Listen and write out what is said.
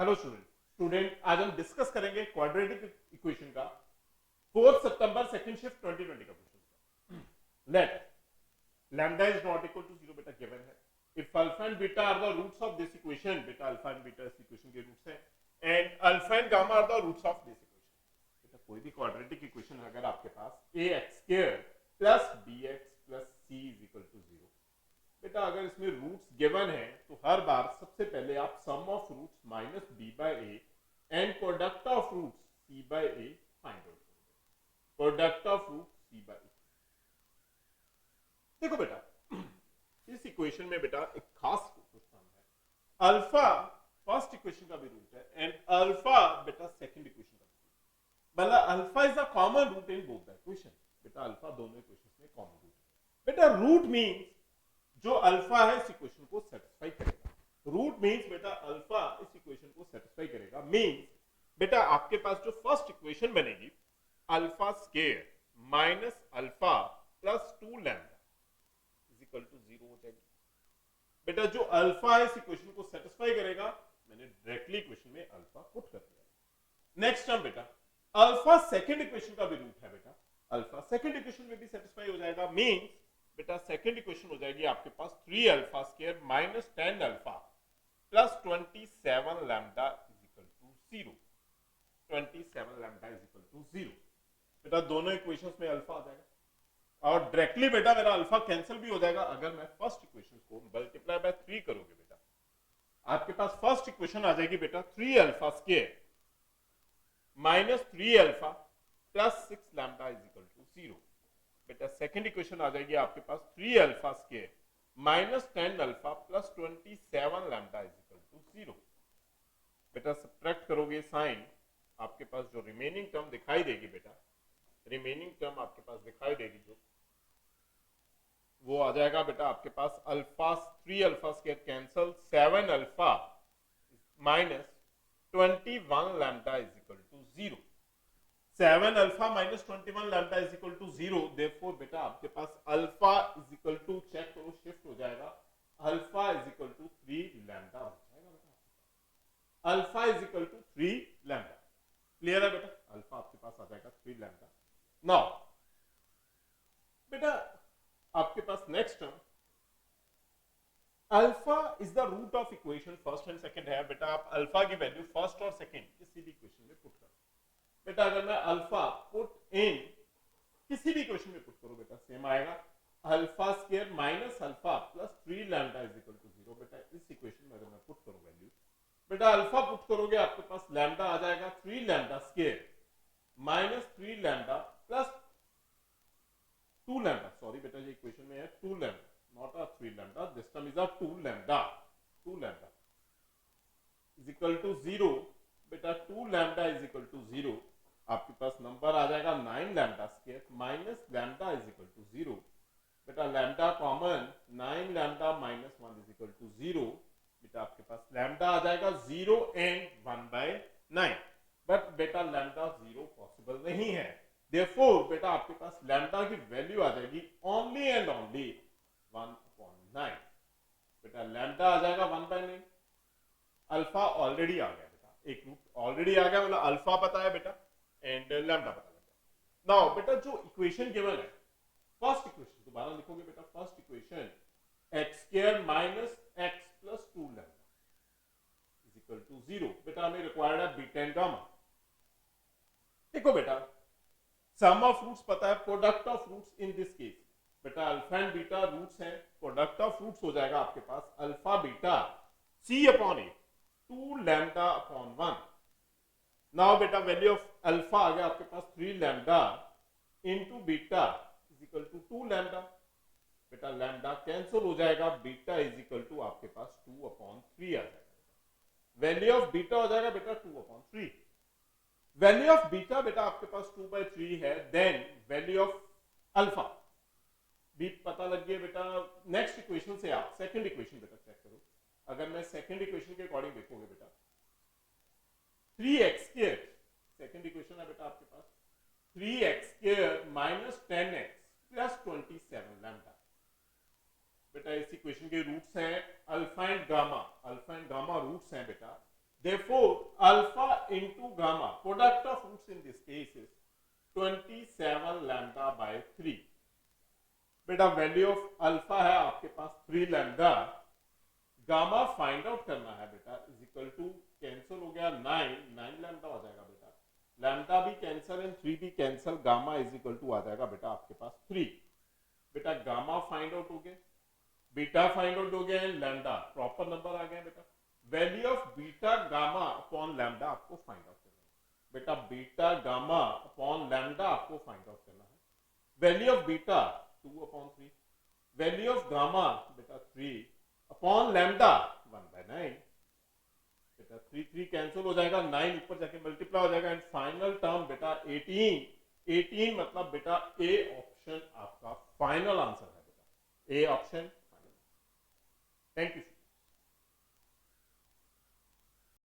Hello student आज हम discuss करेंगे क्वाड्रेटिक इक्वेशन का 4 सितंबर सेकंड शिफ्ट 2020 का question. Let lambda is not equal to 0 बेटा गिवन है। If alpha and beta are the roots of this equation, बेटा alpha and beta इस equation के रूट्स हैं and alpha and gamma are the roots of this equation. बेटा कोई भी quadratic equation अगर आपके पास ax² plus bx plus c is equal to 0, बेटा अगर इसमें रूट्स गिवन है तो हर बार सबसे पहले आप sum of roots minus B by A and product of roots C by A find out करोगे। Product of root C by A. देखो बेटा इस इक्वेशन में बेटा एक खास काम है। अल्फा फर्स्ट इक्वेशन का भी रूट है एंड अल्फा बेटा सेकंड इक्वेशन का भी। मतलब alpha is a common root in both the equation. बेटा अल्फा दोनों इक्वेशंस में कॉमन रूट है। बेटा रूट मींस जो अल्फा है इस इक्वेशन को सेटिस्फाई करेगा। रूट मींस बेटा अल्फा इस इक्वेशन को सेटिस्फाई करेगा। मींस बेटा आपके पास जो फर्स्ट इक्वेशन बनेगी alpha square minus alpha plus 2 lambda is equal to 0 हो जाएगी। बेटा जो अल्फा है इस इक्वेशन को सेटिस्फाई करेगा, मैंने डायरेक्टली इक्वेशन में अल्फा पुट कर दिया। नेक्स्ट टर्म बेटा अल्फा सेकंड इक्वेशन का भी रूट है। बेटा अल्फा सेकंड इक्वेशन में भी सेटिस्फाई हो जाएगा। मींस बेटा सेकंड इक्वेशन हो जाएगी आपके पास 3 alpha square minus 10 alpha plus 27 lambda is equal to 0। 27 lambda is equal to 0। बेटा दोनों इक्वेशंस में अल्फा आ जाएगा और डायरेक्टली बेटा मेरा अल्फा कैंसिल भी हो जाएगा। अगर मैं फर्स्ट इक्वेशन को मल्टीप्लाई बाय 3 करोगे बेटा आपके पास फर्स्ट इक्वेशन आ जाएगी बेटा 3 alpha square minus 3 alpha plus 6 lambda is equal to 0। बेटा सेकंड इक्वेशन आ जाएगी आपके पास 3 alpha square minus 10 alpha plus 27 lambda is equal to 0। बेटा सब्ट्रैक्ट करोगे साइन, आपके पास जो रिमेनिंग टर्म दिखाई देगी बेटा रिमेनिंग टर्म आपके पास दिखाई देगी जो वो आ जाएगा बेटा आपके पास alpha 3 alpha square cancel 7 alpha minus 21 lambda is equal to 0। 7 alpha minus 21 lambda is equal to 0। Therefore बेटा आपके पास alpha is equal to check करो शिफ्ट हो जाएगा alpha is equal to 3 lambda हो जाएगा। बेटा alpha is equal to 3 lambda. Clear है बेटा? अल्फा आपके पास आ जाएगा 3 लैम्डा। नाउ बेटा आपके पास next term alpha is the root of equation first and second है। बेटा आप अल्फा की वैल्यू फर्स्ट और सेकंड किसी भी इक्वेशन में पुट करो। बेटा अगर मैं अल्फा पुट इन किसी भी इक्वेशन में पुट करो बेटा सेम आएगा alpha square minus alpha plus 3 lambda is equal to 0। बेटा इस इक्वेशन में अगर मैं पुट करूं वैल्यू बेटा अल्फा पुट करोगे आपके पास लैम्डा आ जाएगा 3 lambda square minus 3 lambda plus 2 lambda. Sorry बेटा ये इक्वेशन में है 2 lambda not a 3 lambda, this term is a 2 lambda. 2 lambda is equal to 0। बेटा 2 लैम्डा इज इक्वल टू 0। आपके पास नंबर आ जाएगा 9 lambda square minus lambda is equal to 0। बेटा lambda common 9 lambda minus 1 is equal to 0। बेटा आपके पास lambda आ जाएगा 0 एंड 1 बाय 9। बट बेटा लैम्डा 0 पॉसिबल नहीं है। देयरफॉर बेटा आपके पास लैम्डा की वैल्यू आ जाएगी ओनली एंड ओनली 1/9। बेटा लैम्डा आ जाएगा 1/9। अल्फा ऑलरेडी आ गया बेटा, एक रूट ऑलरेडी आ गया, मतलब अल्फा पता है बेटा एंड लैम्डा पता लग गया। नाउ बेटा जो इक्वेशन गिवन है फर्स्ट इक्वेशन दोबारा लिखोगे बेटा first equation x square minus x plus 2 lambda is equal to 0। बेटा हमें रिक्वायर्ड है बीटा एंड गामा। देखो बेटा सम ऑफ रूट्स पता है, product of roots in this case बेटा अल्फा एंड बीटा रूट्स हैं, प्रोडक्ट ऑफ रूट्स हो जाएगा आपके पास alpha beta c upon a 2 lambda upon 1। Now बेटा वैल्यू ऑफ अल्फा आ गया आपके पास 3 lambda into beta is equal to 2 lambda. बेटा लैम्डा कैंसिल हो जाएगा, बीटा इज इक्वल टू आपके पास 2/3 आ जाएगा। वैल्यू ऑफ बीटा हो जाएगा बेटा 2/3। वैल्यू ऑफ बीटा बेटा आपके पास 2/3 है। देन वैल्यू ऑफ अल्फा भी पता लग गया बेटा। नेक्स्ट इक्वेशन से आप सेकंड इक्वेशन बेटा चेक करो। अगर मैं सेकंड इक्वेशन के अकॉर्डिंग देखोगे बेटा 3x स्क्वायर सेकंड इक्वेशन है बेटा आपके पास 3x square minus 10x plus 27 lambda. बेटा इस इक्वेशन के रूट्स हैं alpha and gamma. Alpha and gamma roots हैं बेटा therefore alpha into gamma product of roots in this case is 27 lambda by 3. बेटा वैल्यू ऑफ अल्फा है आपके पास 3 लैम्डा, गामा फाइंड आउट करना है बेटा, इज इक्वल टू कैंसिल हो गया 9 लैम्डा हो जाएगा बेटा, लैम्डा भी कैंसिल एंड 3 भी cancel, gamma is equal to आ जाएगा बेटा आपके पास 3. बेटा गामा फाइंड आउट हो गया, बीटा फाइंड आउट हो गया एंड लैम्डा प्रॉपर नंबर आ गया बेटा. Value of beta gamma upon lambda आपको फाइंड आउट करना है बेटा, बीटा गामा अपॉन लैम्डा आपको फाइंड आउट करना है. Value of beta 2/3, value of gamma बेटा 3 अपॉन लैम्डा 1/9 बेटा, 3 कैंसिल हो जाएगा, 9 ऊपर जाके मल्टीप्लाई हो जाएगा एंड फाइनल टर्म बेटा 18 मतलब बेटा ए ऑप्शन आपका फाइनल आंसर है बेटा, A option final. Thank you.